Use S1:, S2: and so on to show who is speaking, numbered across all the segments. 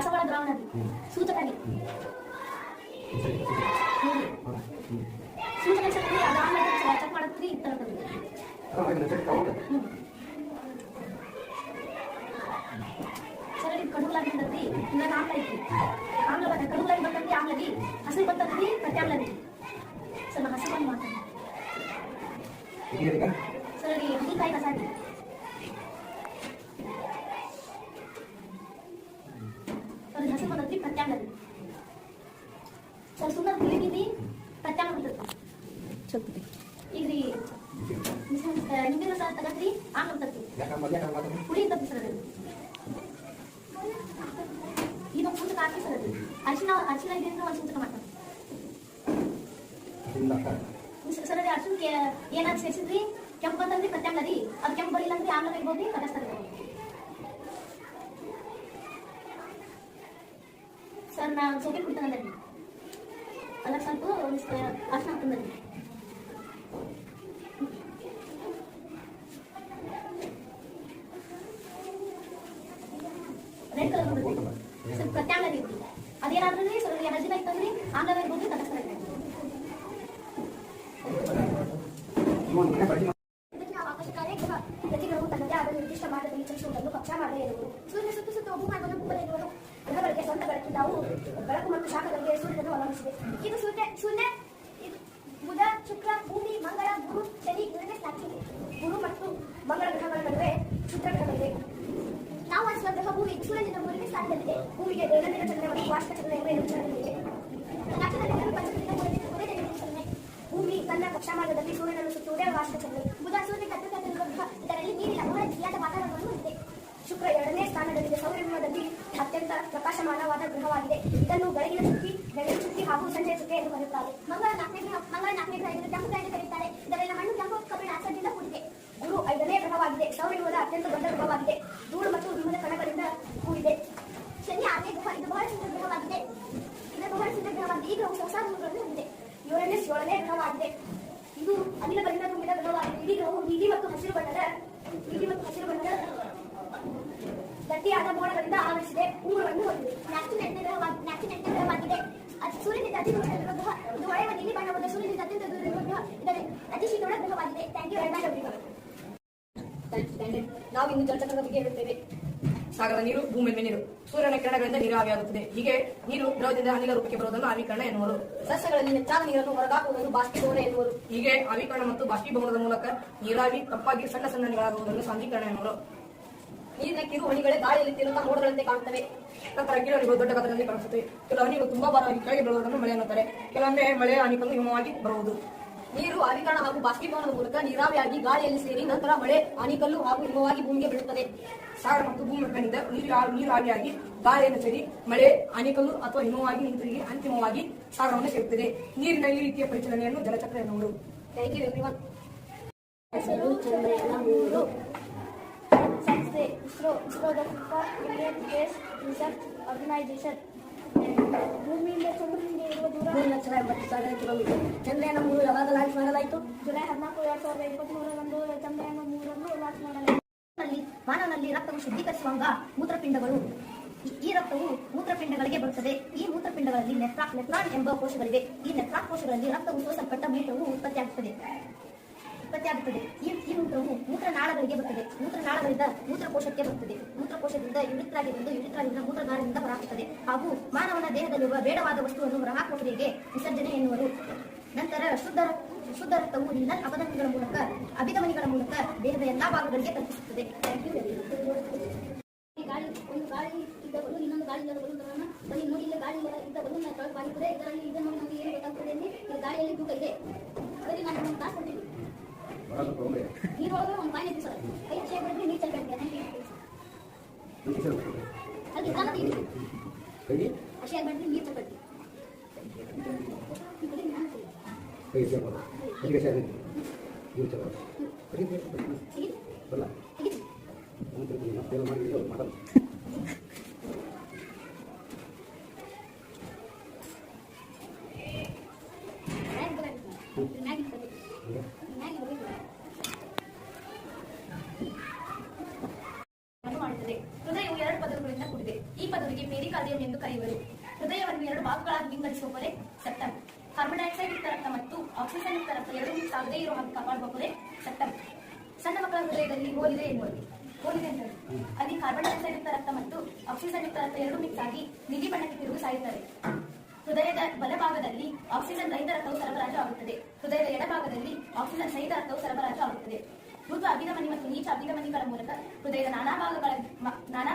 S1: ದಾಸವಾಳ ದ್ರಾವಣ ಸೂಚಕನಿ ಸೂಚನೆ ಶಕ್ತಿ ದ್ರಾವಣ ಚೆಕ್ ಮಾಡತ್ರಿ ಈ ತರ ಸರ್ ಇದು ಕಡುಗುಲಾಗಿ ಬಂದತ್ರಿ ಇಲ್ಲ ಆಮ್ಲ ಐತಿ ಆಮ್ಲ ಬಂದ ಕಡುಗುಲಾಗಿ ಬಂದತ್ರಿ ಆಮ್ಲಗಿ ಹಸಿರು ಬಂದತ್ರಿ ಪ್ರತ್ಯಾಮ್ಲಗಿ ಸರ್ ನಾ ಹಸಿರು ಬಂದು ಮಾತಾಡಿ ಸರ್ ಈ ಹೀಕಾಯಿ ಕಸಾಗಿ ಸರ್ ಹಸಿರು ಬಂದತ್ರಿ ಪ್ರತ್ಯಾಮ್ಲಗಿ ಸರ್ ಸುಮ್ಮನೆ ತಿಳಿದಿದ್ದಿ ಪ್ರತ್ಯಾಮ್ಲ ಬರ್ತದೆ ಸ್ವಲ್ಪ ಈಗ ರೀ ನಿಂಬೆ ರಸ ತಗತ್ರಿ ಆಮ್ಲ ಬರ್ತದೆ ಪುಡಿ ತಪ್ಪಿ ಸರ್ ಅದು ಇದೊಂದು ಸೂಚಕ ಹಾಕಿ ಸರ್ ಅದು ಅರಿಶಿನ ಇದರಿಂದ ಒಂದು ಸೂಚಕ ಮಾಡ್ತಾರೆ ಸರ್ ಅದೇ ಅರ್ಶಿನಕ್ಕೆ ಏನಾದ್ರು ಸೇರಿಸಿದ್ರಿ ಕೆಂಪು ಬಂತಂದ್ರಿ ಪ್ರತ್ಯಾಮ್ಲ ರೀ ಅದು ಕೆಂಪು ಬರಿಲ್ಲ ಅಂದ್ರೆ ಆಮ್ಲ ಇರ್ಬೋದು ಕಲಿಸ್ತಾರೆ ಸರ್ ನಾ ಸೋಪಿ ಕುಡ್ತಾನೆ ಅಲ್ಲ ಸ್ವಲ್ಪ ಅರ್ಶಿನ ಹಾಕ್ತಂದ್ರಿ ರೆಡ್ ಕಲರ್ ಬರ್ತದೆ ಸರ್ ಪ್ರತ್ಯಾಮ್ಲ ರೀತಿ ಅದೇನಾದ್ರೂ ಸರ್ ಹಸಿನ ಇತ್ತಂದ್ರಿ ಆಮ್ಲ ಇರ್ಬೋದು ಕಲಿಸ್ತಾರೆ ಪ್ರತಿಗಳು ತನ್ನದೇ ಆದ ನಿರ್ದಿಷ್ಟ ಮಾರ್ಗದಲ್ಲಿ ಚಲಿಸುವುದನ್ನು ಕಕ್ಷಾ ಮಾರ್ಗ ಎನ್ನುವುದು ಸೂರ್ಯನ ಸುತ್ತು ಸುತ್ತು ಭೂಮಾರ್ಗವನ್ನು ಭೂಮಿ ಎನ್ನುವುದು ಗ್ರಹಗಳಿಗೆ ಸ್ವಂತ ಬೆಳಕಿದ್ದಾವು ಬೆಳಕು ಮತ್ತು ಶಾಖಗಳಿಗೆ ಸೂರ್ಯನನ್ನು ಅವಲಂಬಿಸಿದೆ ಇದು ಸೂರ್ಯ ಬುಧ ಶುಕ್ರ ಭೂಮಿ ಮಂಗಳ ಗುರು ಶನಿ ಯುರೇನಸ್ ನೆಪ್ಚೂನ್ ಗುರು ಮತ್ತು ಮಂಗಳ ಗ್ರಹಗಳ ನಡುವೆ ಶುಕ್ರ ಗ್ರಹಗಳಿವೆ ನಾವು ಅನಿಸುವ ಗ್ರಹ ಭೂಮಿ ಸೂರ್ಯನಿಂದ 3ನೇ ಸ್ಥಾನದಲ್ಲಿದೆ ಭೂಮಿಗೆ ದೈನಂದಿನ ಚಂದ್ರ ಮತ್ತು ವಾರ್ಷಿಕ ಚಂದ್ರ ಎಂಬ 2 ಚಂದ್ರಗಳಿವೆ ನಕ್ಷತ್ರಗಳು ಪಂಚಮದಿಂದ ಭೂಮಿ ತನ್ನ ಕಕ್ಷಾ ಮಾರ್ಗದಲ್ಲಿ ಸೂರ್ಯನನ್ನು ಸುತ್ತುವುದೇ ವಾರ್ಷಿಕ ಚಂದ್ರ ಬುಧ ಸೂರ್ಯ ಹತ್ತಿರದಲ್ಲಿರುವ ಗ್ರಹ ಇದರಲ್ಲಿ ನೀರಿನ ಬಹಳ ಬಿಸಿಯಾದ ವಾತಾವರಣವನ್ನು ಹೊಂದಿದೆ ಶುಕ್ರ 2ನೇ ಸ್ಥಾನದಲ್ಲಿದೆ ಸೌರವ್ಯೂಹದಲ್ಲಿ ಅತ್ಯಂತ ಪ್ರಕಾಶಮಾನವಾದ ಗ್ರಹವಾಗಿದೆ ಇದನ್ನು ಬೆಳಗಿನ ಚುಕ್ಕಿ ಹಾಗೂ ಸಂಜೆಯ ಚುಕ್ಕೆ ಎಂದು ಕರೆಯುತ್ತಾರೆ ಮಂಗಳ 4ನೇ ಗ್ರಹ ಇದನ್ನು ಕೆಂಪು ಗ್ರಹ ಎಂದು ಕರೆಯುತ್ತಾರೆ ಇದರೆಲ್ಲ ಮಣ್ಣು ಕೆಂಪು ಕಬ್ಬಿಣ ಆಕ್ಸೈಡ್ನಿಂದ ಕೂಡಿದೆ ಗುರು 5ನೇ ಗ್ರಹವಾಗಿದೆ ಸೌರವ್ಯೂಹದ ಅತ್ಯಂತ ದೊಡ್ಡ ಗ್ರಹವಾಗಿದೆ ಧೂಳು ಮತ್ತು ಹಿಮದ ಕಣಗಳಿಂದ ಕೂಡಿದೆ ಶನಿ 6ನೇ ಗ್ರಹ ಇದು ಬಹಳ ಸುಂದರ ಗ್ರಹವಾಗಿದೆ ಈ ಗ್ರಹವು ಸಂಸಾರಗಳನ್ನು ಹೊಂದಿದೆ ಯುರೇನಸ್ 7ನೇ ಗ್ರಹವಾಗಿದೆ ಇದು ಅನಿಲಗಳಿಂದ ತುಂಬಿದ ಗ್ರಹವಾಗಿದೆ ಇಡೀ ಗ್ರಹವು ನೀಲಿ ಮತ್ತು ಹಸಿರು ಬಣ್ಣದ ಗಟ್ಟಿಯಾದ ಮೋಡಗಳಿಂದ ಆವರಿಸಿದೆ ಉಂಗುರವನ್ನು ಹೊಂದಿದೆ ನ್ಯಾಪ್ಚೂನ್ 8ನೇ ಗ್ರಹವಾಗಿದೆ ಸೂರ್ಯನಿಂದ ಅತಿ ದೂರ ಗ್ರಹ ಇದು ಹೊಳೆಯುವ ನೀಲಿ ಬಣ್ಣವಾದ ಸೂರ್ಯನಿಂದ ಅತ್ಯಂತ ದೂರ ಗ್ರಹ ಇದರ ಅತಿ ಶೀತಳ ಗ್ರಹವಾಗಿದೆ ಥ್ಯಾಂಕ್ ಯು
S2: ನಾವು ಇಂದು ಜಲಚಕ್ರದ ಬಗ್ಗೆ ಹೇಳುತ್ತೇವೆ ಸಾಗರದ ನೀರು ಭೂಮಿ ಮೇಲೆ ನೀರು ಸೂರ್ಯನ ಕಿರಣಗಳಿಂದ ನೀರು ಆವಿಯಾಗುತ್ತದೆ ಹೀಗೆ ನೀರು ದ್ರವದಿಂದ ಅನಿಲ ರೂಪಕ್ಕೆ ಬರುವುದನ್ನು ಆವಿಕರಣ ಎನ್ನುವರು
S1: ಸಸ್ಯಗಳಲ್ಲಿ ಹೆಚ್ಚಾದ ನೀರನ್ನು ಹೊರಗಾಕುವುದನ್ನು ಬಾಷ್ಪೀಭವನ ಎನ್ನುವರು
S2: ಹೀಗೆ ಆವಿಕರಣ ಮತ್ತು ಬಾಷ್ಪೀಭವನದ ಮೂಲಕ ನೀರಾವಿ ಕಪ್ಪಾಗಿ ಸಣ್ಣ ಸಣ್ಣ ನೀರಾಗುವುದನ್ನು ಸಾಂದ್ರೀಕರಣ ಎನ್ನುವರು
S1: ನೀರಿನ ಕಿರು ಹನಿಗಳೇ ಗಾಳಿಯಲ್ಲಿ ತೇಲುತ್ತಾ ಮೋಡಗಳಂತೆ ಕಾಣುತ್ತವೆ
S2: ನಂತರ ಕಿರು ಹನಿಗಳು ದೊಡ್ಡ ಗಾತ್ರದಲ್ಲಿ ಕಾಣಿಸುತ್ತವೆ ಕೆಲವು ಹನಿಗಳು ತುಂಬಾ ಭಾರವಾಗಿ ಕೆಳಗೆ ಬೀಳುವುದನ್ನು ಮಳೆ ಎನ್ನುತ್ತಾರೆ ಕೆಲವೊಮ್ಮೆ ಮಳೆ ಹನಿಗಳು ಹಿಮವಾಗಿ ಬರುವುದು
S1: ನೀರು ಆವಿಕರಣ ಹಾಗೂ ಬಾಷ್ಪೀಭವನದ ಮೂಲಕ ನೀರಾವಿಯಾಗಿ ಗಾಳಿಯಲ್ಲಿ ಸೇರಿ ನಂತರ ಮಳೆ ಆನಿಕಲ್ಲು ಹಾಗೂ ಹಿಮವಾಗಿ ಭೂಮಿಗೆ ಬೀಳುತ್ತದೆ
S2: ಸಾಗರ ಮತ್ತು ಭೂಮಿ ಮೇಲಿನಿಂದ ನೀರು ಆವಿಯಾಗಿ ಗಾಳಿಯನ್ನು ಸೇರಿ ಮಳೆ ಆನಿಕಲ್ಲು ಅಥವಾ ಹಿಮವಾಗಿ ಹಿಂತಿರುಗಿ ಅಂತಿಮವಾಗಿ ಸಾಗರವನ್ನು ಸೇರುತ್ತದೆ ನೀರಿನ ಈ ರೀತಿಯ ಪರಿಚಲನೆಯನ್ನು ಜಲಚಕ್ರ ಎನ್ನುವುದು
S1: ಥ್ಯಾಂಕ್ ಯು ಎವ್ರಿವನ್ ಹೆಸರು ಚಂದ್ರಯಾನ 3 ಸಂಸ್ಥೆ ISRO Indian space research organisation ಭೂಮಿಯಿಂದ ಚಂದ್ರನಿಗೆ ಇರುವ ದೂರ 3,80,000 ಕಿಲೋಮೀಟರ್ ಚಂದ್ರಯಾನ 3 ಯಾವಾಗ ಲಾಂಚ್ ಮಾಡಲಾಯಿತು ಜುಲೈ 14, 2023ರಂದು ಚಂದ್ರಯಾನ 3ಅನ್ನು ಲಾಂಚ್ ಮಾಡಲಾಯಿತು ಮಾನವನಲ್ಲಿ ರಕ್ತವು ಶುದ್ಧೀಕರಿಸುವಾಗ ಮೂತ್ರಪಿಂಡಗಳು ಈ ರಕ್ತವು ಮೂತ್ರಪಿಂಡಗಳಿಗೆ ಬರುತ್ತದೆ ಈ ಮೂತ್ರಪಿಂಡಗಳಲ್ಲಿ ನೆಫ್ರಾನ್ ಎಂಬ ಕೋಶಗಳಿವೆ ಈ ನೆಫ್ರಾನ್ ಕೋಶಗಳಲ್ಲಿ ರಕ್ತವು ಸೋಸಲ್ಪಟ್ಟ ಮೂತ್ರವು ಉತ್ಪತ್ತಿಯಾಗುತ್ತದೆ ಈ ಮೂತ್ರವು ಮೂತ್ರನಾಳಗಳಿಗೆ ಬರುತ್ತದೆ ಮೂತ್ರನಾಳಗಳಿಂದ ಮೂತ್ರಕೋಶಕ್ಕೆ ಬರುತ್ತದೆ ಮೂತ್ರಕೋಶದಿಂದ ಯುರಿತ್ರಾದಿಂದ ಮೂತ್ರನಾಳದಿಂದ ಹೊರಹಾಕುತ್ತದೆ ಹಾಗೂ ಮಾನವನ ದೇಹದಲ್ಲಿರುವ ಬೇಡವಾದ ವಸ್ತುವನ್ನು ಹೊರಹಾಕುವುದರಿಗೆ ವಿಸರ್ಜನೆ ಎನ್ನುವರು ನಂತರ ಶುದ್ಧ ರಕ್ತವು ರಿನಲ್ ಅಪಧಮನಿಗಳ ಮೂಲಕ ಅಭಿಧಮನಿಗಳ ಮೂಲಕ ದೇಹದ ಎಲ್ಲಾ ಭಾಗಗಳಿಗೆ ತಲುಪಿಸುತ್ತದೆ ಒಂದು ಗಾಳಿ ಇದ್ದ ಬಲೂನ್ ಇನ್ನೊಂದು ಗಾಳಿ ಇಲ್ಲದ ಬಲೂನ್ಗಳನ್ನು ಬನ್ನಿ ನೋಡಿ ಇಲ್ಲ ಗಾಳಿ ಇದ್ದ ಬಲೂನ್ ಬಾರಿಸಿದೆ ಇದರಲ್ಲಿ ಇದನ್ನು ನಮಗೆ ಏನು ಗೊತ್ತಾಗ್ತದೆ ಅಂದರೆ ಈ ಗಾಳಿಯಲ್ಲಿ ತೂಕ ಇದೆ ಅದರಲ್ಲಿ ನಾನು ಒಂದು ಕಾಸು ಕೊಡ್ತೀನಿ ನೀರೊಳಗೆ ಒಂದು ಕಾಯಿನ್ ಇದೆ ಸರ್ ಕೈ ವಿಷಯ ಬಿಡಿದ್ರೆ ನೀರು ಚೆಲ್ಬೇಡ್ತೀವಿ ಅಲ್ಲಿ ಇದ್ದಾನೆ ಅಶೆ ಆಗ್ಬೇಡ್ರಿ ನೀರು ಚೆಲ್ಬೇಡ್ತೀವಿ ಹೃದಯವು 2 ಪದರಗಳಿಂದ ಕೂಡಿದೆ ಈ ಪದರಿಗೆ ಪೆರಿಕಾರ್ಡಿಯಂ ಎಂದು ಕರೆಯುವರು. ಹೃದಯವನ್ನು 2 ಭಾಗಗಳಾಗಿ ವಿಂಗಡಿಸುವ ಪೊರೆ ಸೆಪ್ಟಮ್. ಕಾರ್ಬನ್ ಡೈಆಕ್ಸೈಡ್ ಯುಕ್ತ ರಕ್ತ ಮತ್ತು ಆಕ್ಸಿಜನ್ ಯುಕ್ತ ರಕ್ತ ಎರಡೂ ಮಿಕ್ಸ್ ಆಗದೇ ಇರುವ ಹಾಗೆ ಕಾಪಾಡುವ ಪೊರೆ ಸೆಪ್ಟಮ್. ಸಣ್ಣ ಮಕ್ಕಳ ಹೃದಯದಲ್ಲಿ ಹೋಲಿದೆ ಎನ್ನುವುದು ಹೋಲಿದೆ ಅಂತ ಅಲ್ಲಿ ಕಾರ್ಬನ್ ಡೈಆಕ್ಸೈಡ್ ಯುಕ್ತ ರಕ್ತ ಮತ್ತು ಆಕ್ಸಿಜನ್ ಯುಕ್ತ ರಕ್ತ ಎರಡೂ ಮಿಕ್ಸ್ ಆಗಿ ನೀಲಿ ಬಣ್ಣಕ್ಕೆ ತಿರುಗಿ ಸಾಯುತ್ತಾರೆ. ಹೃದಯದ ಬಲಭಾಗದಲ್ಲಿ ಆಕ್ಸಿಜನ್ ರಹಿತ ರಕ್ತವು ಸರಬರಾಜು ಆಗುತ್ತದೆ. ಹೃದಯದ ಎಡಭಾಗದಲ್ಲಿ ಆಕ್ಸಿಜನ್ ಸಹಿತ ರಕ್ತವು ಸರಬರಾಜು ಆಗುತ್ತದೆ. ಮೃದು ಅಭಿಧಮನಿ ಮತ್ತು ನೀಚ ಅಭಿಧಮನಿಗಳ ಮೂಲಕ ಹೃದಯದ ನಾನಾ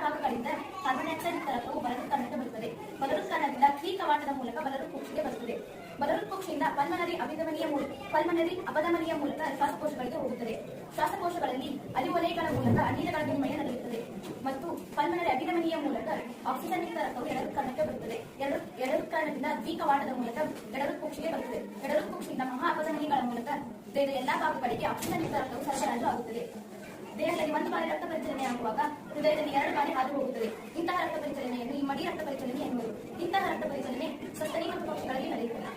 S1: ಭಾಗಗಳಿಂದ ಕಾರ್ಬನ್ ಡೈಆಕ್ಸೈಡ್ ಯುಕ್ತ ರಕ್ತವು ಬಲಹೃತ್ಕರ್ಣಕ್ಕೆ ಬರುತ್ತದೆ. ಬಲಹೃತ್ಕರ್ಣದಿಂದ ಕೀ ಕವಾಟದ ಮೂಲಕ ಬಲಹೃತ್ಕುಕ್ಷಿಗೆ ಬರುತ್ತದೆ. ಬಲಹೃತ್ಕುಕ್ಷಿಯಿಂದ ಪಲ್ಮನರಿ ಅಪಧಮನಿಯ ಮೂಲಕ ಶ್ವಾಸಕೋಶಗಳಿಗೆ ಹೋಗುತ್ತದೆ. ಶ್ವಾಸಕೋಶಗಳಲ್ಲಿ ಅಲಿವಲಯಗಳ ಮೂಲಕ ಅನಿಲಗಳ ವಿನಿಮಯ ನಡೆಯುತ್ತದೆ ಮತ್ತು ಪಲ್ಮನರಿ ಅಭಿಧಮನಿಯ ಮೂಲಕ ಆಕ್ಸಿಜನ್ ಯುಕ್ತ ರಕ್ತವು ಎಡಹೃತ್ಕರ್ಣಕ್ಕೆ ಬರುತ್ತದೆ. ಎಡಹೃತ್ಕರ್ಣದಿಂದ ದ್ವಿಕವಾಟದ ಮೂಲಕ ಎಡಹೃತ್ಕುಕ್ಷಿಗೆ ಬರುತ್ತದೆ. ಎಡಹೃತ್ಕುಕ್ಷಿಯಿಂದ ಮಹಾ ಅಪಧಮನಿಗಳ ಮೂಲಕ ದೇಹದ ಎಲ್ಲಾ ಭಾಗಗಳಿಗೆ ಆಕ್ಸಿಜನ್ ಯುಕ್ತ ರಕ್ತವು ಸರಬರಾಜು ಆಗುತ್ತದೆ. ದೇಹದಲ್ಲಿ 1 ಬಾರಿ ರಕ್ತ ಪರಿಚಲನೆ ಆಗುವಾಗ ಹೃದಯದಲ್ಲಿ 2 ಬಾರಿ ಹಾದು ಹೋಗುತ್ತದೆ. ಇಂತಹ ರಕ್ತ ಪರಿಚಲನೆಯನ್ನು ಈ ಮಡಿ ರಕ್ತ ಪರಿಚಲನೆ ಎನ್ನುವುದು. ಇಂತಹ ರಕ್ತ ಪರಿಚಲನೆ ಸಸ್ತನಿ ಮತ್ತು ಪಕ್ಷಿಗಳಲ್ಲಿ ನಡೆಯುತ್ತದೆ.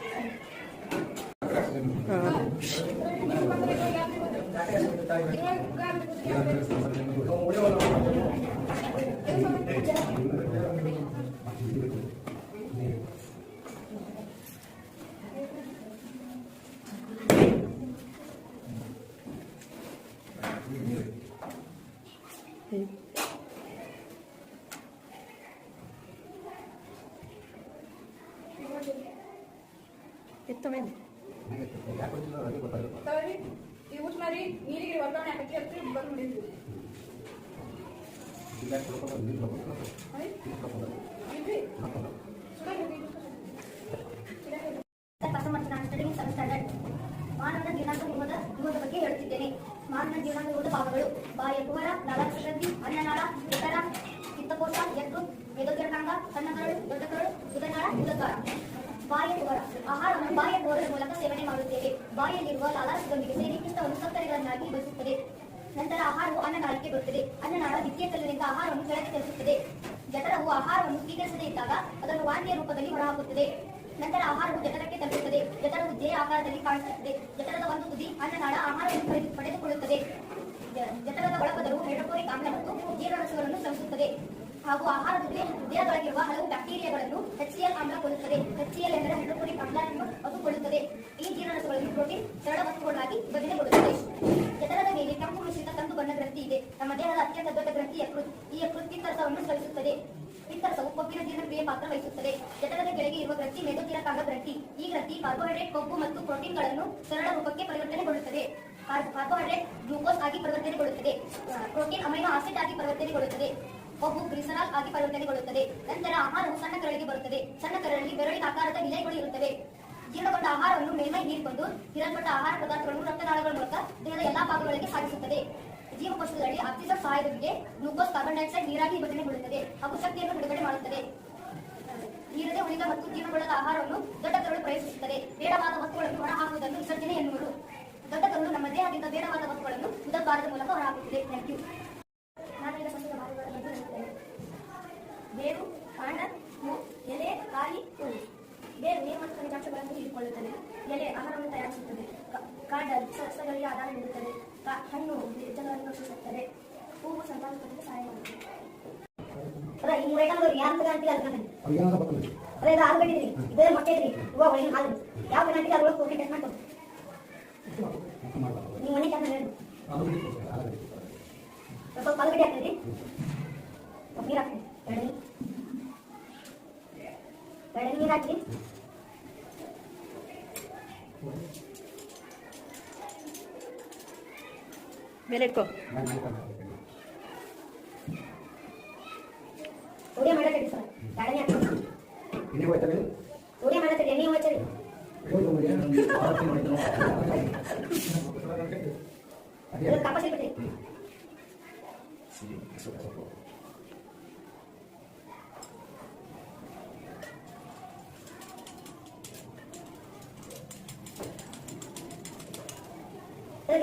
S2: ಈ ಉಷ್ಣರಿ ನೀರಿಗೆ ವರ್ಗಾವಣೆ ಹಾಕಿ ಹತ್ತಿರ ಬಂದು ಬಿಡಿದ್ವಿ.
S1: ಮಾನವನ ಜೀರ್ಣಾಂಗದ ಬಗ್ಗೆ ಹೇಳುತ್ತಿದ್ದೇನೆ. ಮಾನವನ ಜೀರ್ಣಾಂಗದ ಭಾಗಗಳು: ಬಾಯಿಯ ಕುಹರ, ನಾಳಗ್ರಂಥಿ, ಅನ್ನನಾಳ, ಜಠರ, ಪಿತ್ತಕೋಶ, ಯಕೃತ್, ಮೇದೋಜೀರ್ಣಾಂಗ, ಸಣ್ಣ ಕರಳು, ದೊಡ್ಡ ಕರಳು, ಗುದನಾಳ, ಉದದ್ವಾರ. ಬಾಯಿಯ ಕುಹರ ಆಹಾರವನ್ನು ಬಾಯಿಯ ಕುಹರದ ಮೂಲಕ ಸೇವನೆ ಮಾಡುತ್ತೇವೆ. ಬಾಯಿಯಲ್ಲಿರುವ ಲಾಲಾರಸದೊಂದಿಗೆ ಸೇರಿ ಪಿತ್ತವನ್ನು ಸಕ್ಕರೆಗಳನ್ನಾಗಿ ಬಳಸುತ್ತದೆ. ನಂತರ ಆಹಾರವು ಅನ್ನನಾಳಕ್ಕೆ ಬರುತ್ತದೆ. ಅನ್ನನಾಳ ದ್ವಿತೀಯ ಕಲ್ಲಿನಿಂದ ಆಹಾರವನ್ನು ಕೆಳಗೆ ಚಲಿಸುತ್ತದೆ. ಜಠರವು ಆಹಾರವನ್ನು ಸ್ವೀಕರಿಸದೇ ಇದ್ದಾಗ ಅದನ್ನು ವಾಂತಿಯ ರೂಪದಲ್ಲಿ ಹೊರಹಾಕುತ್ತದೆ. ನಂತರ ಆಹಾರವು ಜಠರಕ್ಕೆ ತಲುಪುತ್ತದೆ. ಜಠರವು ಜೆ ಆಕಾರದಲ್ಲಿ ಕಾಣಿಸುತ್ತದೆ. ಜಠರದ ಒಂದು ತುದಿ ಅನ್ನನಾಳ ಆಹಾರವನ್ನು ಪಡೆದುಕೊಳ್ಳುತ್ತದೆ. ಜಠರದ ಒಳಪದರವು ಹೈಡ್ರೋಕ್ಲೋರಿಕ್ ಆಮ್ಲ ಮತ್ತು ಜೀರ್ಣರಸಗಳನ್ನು ಸ್ರವಿಸುತ್ತದೆ ಹಾಗೂ ಆಹಾರದ ದೇಹದೊಳಗಿರುವ ಹಲವು ಬ್ಯಾಕ್ಟೀರಿಯಾಗಳನ್ನು HCl ಆಮ್ಲ ಕೊಲ್ಲುತ್ತದೆ. HCl ಎಂದರೆ ಹೈಡ್ರೋಕ್ಲೋರಿಕ್ ಆಮ್ಲವನ್ನು ಅದು ಕೊಳ್ಳುತ್ತದೆ. ಈ ಜೀರ್ಣರಸಗಳನ್ನು ಪ್ರೋಟೀನ್ ಸರಳ ವಸ್ತುಗಳಾಗಿ ವಿಭಜನೆಗೊಳ್ಳುತ್ತದೆ. ಜಠರದ ಮೇಲೆ ಕೆಂಪು ಮಿಶ್ರಿತ ಕಂದು ಬಣ್ಣ ಗ್ರಂಥಿ ಇದೆ. ನಮ್ಮ ದೇಹದ ಅತ್ಯಂತ ದೊಡ್ಡ ಗ್ರಂಥಿ ಯಕೃತ್. ಈ ಯಕೃತ್ ಪಿತ್ತರಸವನ್ನು ಸ್ರವಿಸುತ್ತದೆ. ಪಿತ್ತರಸವು ಕೊಬ್ಬಿನ ಜೀರ್ಣಕ್ರಿಯೆ ಪಾತ್ರ ವಹಿಸುತ್ತದೆ. ಜಠರದ ಕೆಳಗೆ ಇರುವ ಗ್ರಂಥಿ ಮೇದೋಜೀರಕಾಂಗ ಗ್ರಂಥಿ. ಈ ಗ್ರಂಥಿ ಕಾರ್ಬೋಹೈಡ್ರೇಟ್, ಕೊಬ್ಬು ಮತ್ತು ಪ್ರೋಟೀನ್ಗಳನ್ನು ಸರಳ ರೂಪಕ್ಕೆ ಪರಿವರ್ತನೆಗೊಳ್ಳುತ್ತದೆ. ಕಾರ್ಬೋಹೈಡ್ರೇಟ್ ಗ್ಲೂಕೋಸ್ ಆಗಿ ಪರಿವರ್ತನೆಗೊಳ್ಳುತ್ತದೆ. ಪ್ರೋಟೀನ್ ಅಮೈನೋ ಆಸಿಡ್ ಆಗಿ ಪರಿವರ್ತನೆಗೊಳ್ಳುತ್ತದೆ. ಕೊಬ್ಬು ಗ್ಲಿಸರಾಲ್ ಆಗಿ ಪರಿವರ್ತನೆಗೊಳ್ಳುತ್ತದೆ. ನಂತರ ಆಹಾರವು ಸಣ್ಣ ಕರಳಿಗೆ ಬರುತ್ತದೆ. ಸಣ್ಣ ಕರಳಲ್ಲಿ ಬೆರಳಿನ ಆಕಾರದ ವಿಲಯಗಳು ಇರುತ್ತವೆ. ಜೀರ್ಣಗೊಂಡ ಆಹಾರವನ್ನು ಮೇಲ್ಮೈ ಹೀರಿಕೊಂಡು ಹೀರಲ್ಪಟ್ಟ ಆಹಾರ ಪದಾರ್ಥಗಳನ್ನು ರಕ್ತನಾಳಗಳ ಮೂಲಕ ದೇಹದ ಎಲ್ಲಾ ಭಾಗಗಳಿಗೆ ಸಾಗಿಸುತ್ತದೆ. ಜೀವಕೋಶಗಳಲ್ಲಿ ಆಕ್ಸಿಜನ್ ಸಹಾಯದೊಂದಿಗೆ ಗ್ಲೂಕೋಸ್, ಕಾರ್ಬನ್ ಡೈಆಕ್ಸೈಡ್ ನೀರಾಗಿ ವಿಭಜನೆಗೊಳ್ಳುತ್ತದೆ ಹಾಗೂ ಶಕ್ತಿಯನ್ನು ಬಿಡುಗಡೆ ಮಾಡುತ್ತದೆ. ನೀರದೆ ಉಳಿದ ಮತ್ತು ಜೀರ್ಣಗೊಳ್ಳದ ಆಹಾರವನ್ನು ದೊಡ್ಡ ಕರಳು ಪ್ರವೇಶಿಸುತ್ತದೆ. ಬೇಡವಾದ ವಸ್ತುಗಳನ್ನು ಹೊರಹಾಕುವುದನ್ನು ವಿಸರ್ಜನೆ ಎನ್ನುವರು. ದೊಡ್ಡ ಕರಳು ನಮ್ಮ ದೇಹದಿಂದ ಬೇಡವಾದ ವಸ್ತುಗಳನ್ನು ಉದದ್ವಾರದ ಮೂಲಕ ಹೊರಹಾಕುತ್ತದೆ. Thank you. ನಾನೀಗ ಸಂಸ್ಕೃತ ಭಾಗಗಳ ಬಗ್ಗೆ ಹೇಳುತ್ತೇನೆ. ಬೇರು, ಕಾಂಡ, ಎಲೆ, ಕಾಯಿ, ಹೂವು. ಬೇರು ನೀರು ಮತ್ತು ಖನಿಜಾಂಶಗಳನ್ನು ಹೀರಿಕೊಳ್ಳುತ್ತದೆ. ಎಲೆ ಆಹಾರವನ್ನು ತಯಾರಿಸುತ್ತದೆ. ಕಾಂಡ ಸಸ್ಯಗಳಿಗೆ ಆಧಾರ ನೀಡುತ್ತದೆ. ಹಣ್ಣು ಜನರನ್ನು ರಕ್ಷಿಸುತ್ತದೆ. ಹೂವು ಸಂತಾನೋತ್ಪತ್ತಿಗೆ ಸಹಾಯ ಮಾಡುತ್ತದೆ. ಈ 3 ಐಟಮ್ಗಳು ಯಾರು ಅಂತೀವಿ ಅದೇ ಇದು ಆಲೂಗಡ್ಡೆ ಇದ್ರಿ, ಇದೇ ಮೊಟ್ಟೆ ಇದ್ರಿ, ಹೂವು ಒಳಗಿನ ಹಾಲು ಯಾವ ಅಂತೀವಿ ಅದ್ರೊಳಗೆ ಪ್ರೋಟೀನ್ ಟೆಸ್ಟ್ ಮಾಡ್ಕೊಂಡು ನೀವು ಮನೆ ಕೆಲಸ ಹೇಳಿ ಸ್ವಲ್ಪ ಆಲೂಗಡ್ಡೆ ಹಾಕ್ತೀರಿ, ನೀರು ಹಾಕ್ತೀರಿ, 2 ನೀರು ಹಾಕಿ ಮೇಲೆ ಇಟ್ಕೋ. ಉಡಿಯ ಮಾಡಕ್ಕೆ ಸರ್ ಗಾಡಿ ಹಾಕಿ ಎಣ್ಣೆ ಹೋಯ್ತವೆ. ಉಡಿಯ ಮಾಡಕ್ಕೆ ಎಣ್ಣೆ ಹೋಯ್ತವೆ. ಅದು ಕಾಪಾಸಿ ಬಿಟ್ರಿ.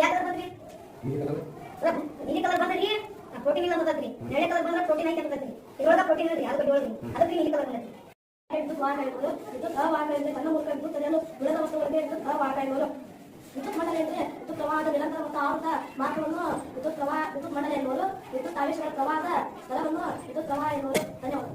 S1: ಯಾಕೆ ಬಂದ್ರಿ? ನೀಲಿ ಕಲರ್ ಬಂದ್ರಿ, ಪ್ರೋಟೀನ್ ಇಲ್ಲ ಬಂದ್ರಿ. ನೆಳೆ ಕಲರ್ ಬಂದ್ರೆ ಪ್ರೋಟೀನ್ ಐತೆ ಬಂದ್ರಿ. ಇದ್ರೊಳಗ ಪ್ರೋಟೀನ್ ಇಲ್ರಿ, ಅದು ಗಡ್ಡಿ ಒಳಗ್ರಿ, ಅದಕ್ಕೆ ನೀಲಿ ಕಲರ್ ಬಂದ್ರಿ. ವಿದ್ಯುತ್ ವಾಹಕಗಳು, ವಿದ್ಯುತ್ ಅವಾಹಕಗಳಿಂದ ಸಣ್ಣ ಮೂಲಕ ವಿದ್ಯುತ್ ತಡೆಯಲು ಉಳಿದ ವಸ್ತುಗಳಿಗೆ ವಿದ್ಯುತ್ ಅವಾಹಕಗಳು. ವಿದ್ಯುತ್ ಮಂಡಲ ಎಂದರೆ ವಿದ್ಯುತ್ ಪ್ರವಾಹದ ನಿರಂತರ ಮತ್ತು ಆವೃತ ಮಾರ್ಗವನ್ನು ವಿದ್ಯುತ್ ಮಂಡಲ ಎನ್ನುವರು. ವಿದ್ಯುತ್ ಆವೇಶಗಳ ಪ್ರವಾಹದ ಸ್ಥಳವನ್ನು ವಿದ್ಯುತ್ ಪ್ರವಾಹ ಎನ್ನುವರು. ಧನ್ಯವಾದ.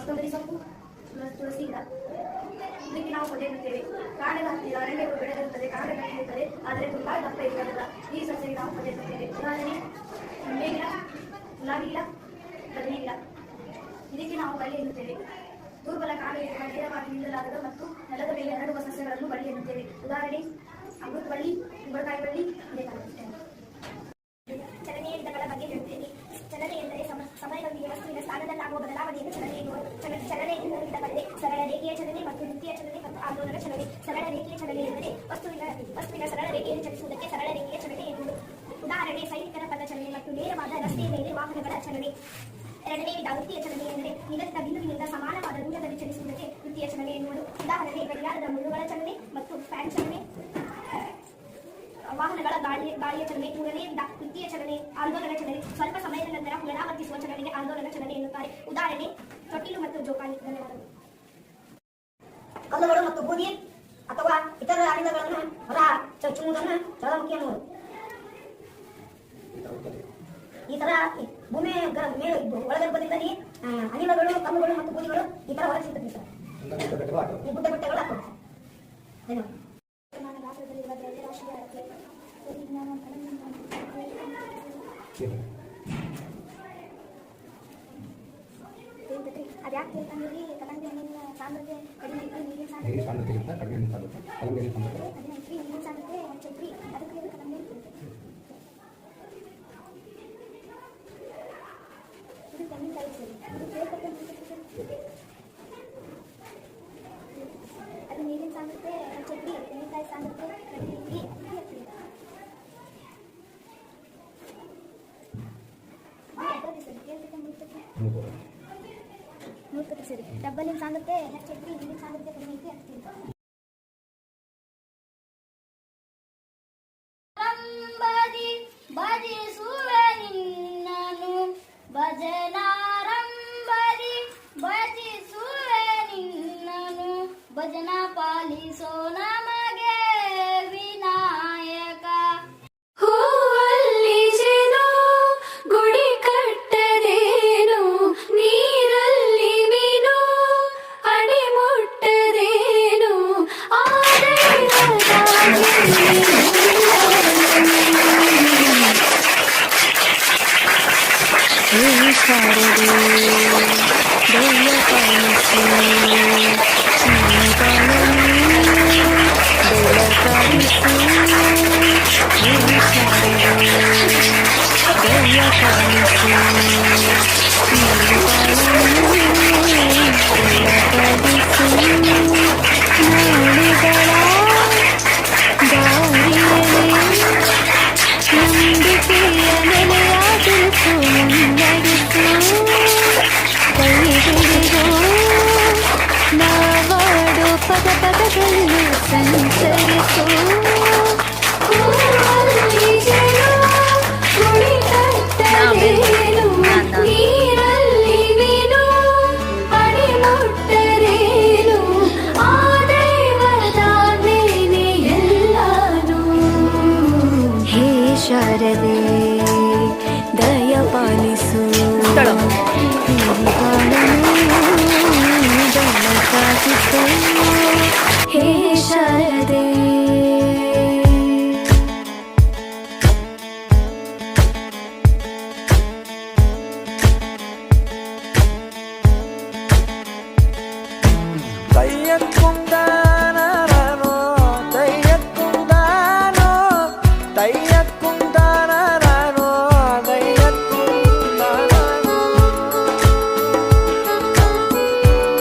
S1: ಕೊತ್ತಂಬರಿ ಸೊಪ್ಪು, ತುಳಸಿ ಗಿಡ. ಇದಕ್ಕೆ ನಾವು ಪೊದೆ ಎನ್ನುತ್ತೇವೆ. ಕಾಡಿನ ಹತ್ತಿರ ಅರಣ್ಯಗಳು ಬೆಳೆದಿರುತ್ತದೆ, ಕಾಡಿನ ಇರುತ್ತದೆ, ಆದರೆ ತುಂಬಾ ದಪ್ಪ ಇರುವುದಿಲ್ಲ. ಈ ಸಸ್ಯಕ್ಕೆ ನಾವು ಪೊದೆ ಎನ್ನುತ್ತೇವೆ. ಉದಾಹರಣೆ ನಿಂಬೆ ಗಿಡ, ಗುಲಾಬಿ ಗಿಡ, ಬದನೆ ಗಿಡ. ಇದಕ್ಕೆ ನಾವು ಬಳ್ಳಿ ಎನ್ನುತ್ತೇವೆ. ದುರ್ಬಲ ಕಾಡಿನ ನೇರವಾಗಿ ನಿಲ್ಲಲಾಗದ ಮತ್ತು ನೆಲದ ಮೇಲೆ ಹರಡುವ ಸಸ್ಯಗಳನ್ನು ಬಳ್ಳಿ ಎನ್ನುತ್ತೇವೆ. ಉದಾಹರಣೆ ಅಮೃತ ಬಳ್ಳಿ, ಕುಂಬಳಕಾಯಿ ಬಳ್ಳಿ, ಚಲನೆಯ ವಿಧಗಳ ಬಗ್ಗೆ ಹೇಳುತ್ತೇನೆ. ಚಲನೆ ಎಂದರೆ ಸಮಯದೊಂದಿಗೆ ವಸ್ತುವಿನ ಸ್ಥಾನದಲ್ಲಾಗುವ ಬದಲಾವಣೆಯನ್ನು ಚಲನೆ ಎನ್ನುವರು. ಚಲನೆಯ ವಿಧಗಳಿವೆ: ಸರಳ ರೇಖೆಯ ಚಲನೆ ಮತ್ತು ವೃತ್ತಿಯ ಚಲನೆ ಮತ್ತು ಆಂದೋಲನ ಚಲನೆ. ಸರಳ ರೇಖೆಯ ಚಲನೆ ಎಂದರೆ ವಸ್ತುವಿನ ಸರಳ ರೇಖೆಯನ್ನು ಚಲಿಸುವುದಕ್ಕೆ ಸರಳ ರೇಖೆಯ ಚಲನೆ ಎನ್ನುವುದು. ಉದಾಹರಣೆ ಸೈನಿಕರ ಪಥ ಚಲನೆ ಮತ್ತು ನೇರವಾದ ರಸ್ತೆಯ ಮೇಲೆ ವಾಹನಗಳ ಚಲನೆ. ಎರಡನೇ ವಿಧ ವೃತ್ತಿಯ ಚಲನೆ ಎಂದರೆ ನಿಗದಿತ ಬಿಂದುವಿನಿಂದ ಸಮಾನವಾದ ದೂರದಲ್ಲಿ ಚಲಿಸುವುದಕ್ಕೆ ವೃತ್ತಿಯ ಚಲನೆ ಎನ್ನುವುದು. ಉದಾಹರಣೆ ಗಡಿಯಾರದ ಮುಳ್ಳುಗಳ ಚಲನೆ ಮತ್ತು ಫ್ಯಾನ್ ಚಲನೆ, ವಾಹನಗಳ ಗಾಳಿಯ ಚಲನೆ. ಮೂರನೇ ವಿಧ ವೃತ್ತಿಯ ಚಲನೆ ಆಂದೋಲನ ಚಲನೆ. ಸ್ವಲ್ಪ ಸಮಯದ ನಂತರ ಪುನರಾವರ್ತಿಸುವ ಚಲನೆಗೆ ಆಂದೋಲನ ಚಲನೆ ಎನ್ನುತ್ತಾರೆ. ಉದಾಹರಣೆ ತೊಟ್ಟಿಲು ಮತ್ತು ಜೋಕಾಲಿ. ಧನ್ಯವಾದಗಳು.
S3: ಕಲ್ಲುಗಳು ಮತ್ತು ಬೂದಿ ಅಥವಾ ಇತರ ಅನಿಲಗಳನ್ನು ಹೊರ ಚುಚ್ಚುವುದನ್ನು ಜ್ವಾಲಾಮುಖಿ ಎನ್ನುವರು. ಈ ತರ ಭೂಮಿ ಮೇಲೆ ಒಳಗರ್ಭದಿಂದಲೇ ಅನಿಲಗಳು, ಕಲ್ಲುಗಳು ಮತ್ತು ಬೂದಿಗಳು ಈ ತರ ಹೊರ ಸಿಗುತ್ತದೆ. ಈ ಗುಡ್ಡ ಬೆಟ್ಟಗಳು ಆಗ್ತದೆ. ಧನ್ಯವಾದ.
S1: ಗಾತ್ರದಲ್ಲಿರುವ ದ್ರವ್ಯರಾಶಿಯ ಅಳತೆ, ವಿಜ್ಞಾನ, ಅದ್ಯಾಕೆ ಹೇಳ್ತಂದ್ರೆ ಕಲ್ಲಂಗಡಿ ಹಣ್ಣಿನ ಸಾಂದ್ರತೆ ಕಡಿಮೆ ಇತ್ತು, ನೀರಿನ ಸಾಂದ್ರತೆ ಕಡಿಮೆ ಐತ್ರಿ, ನೀರಿನ ಸಾಂದ್ರತೆ ಹೆಚ್ಚೈತ್ರಿ, ಅದಕ್ಕೆ ಇದು ಕಲ್ಲಂಗಡಿ ಇದು ತೆಂಗಿನಕಾಯಿ ಸರಿ. ಇದು ಕೇಳ್ಪಟ್ಟೆ ಅದು ನೀರಿನ ಸಾಂದ್ರತೆ ಹೆಚ್ಚೈತ್ರಿ, ತೆಂಗಿನಕಾಯಿ ಸಾಂದ್ರತೆ ಕಡಿಮೆ ಐತ್ರಿ. ಸರಿ, ಡಬ್ಬಲಿನ ಸಾಂದ್ರತೆ ಹೆಚ್ಚೈತ್ರಿ, ನೀರಿನ ಸಾಂದ್ರತೆ ಕಡಿಮೆ ಐತಿ ಅಂತ.
S4: ಭಜಿಸುವೆ ನಿನ್ನನು ಭಜನಾರಂಭದಿ, ಭಜಿಸುವೆ ನಿನ್ನನು ಭಜನ ಪಾಲಿಸೋ ನಮಗೆ ವಿನಾಯಕ.
S5: ಹೂವಲ್ಲಿಜೆನೋ ಗುಡಿ ಕಟ್ಟದೇನೋ, ನೀರಲ್ಲಿ ಮೀನು ಅಡಿ ಮುಟ್ಟದೇನೋ, ಪದ ಪದಗಳು ಸಂಚರಿಸೋ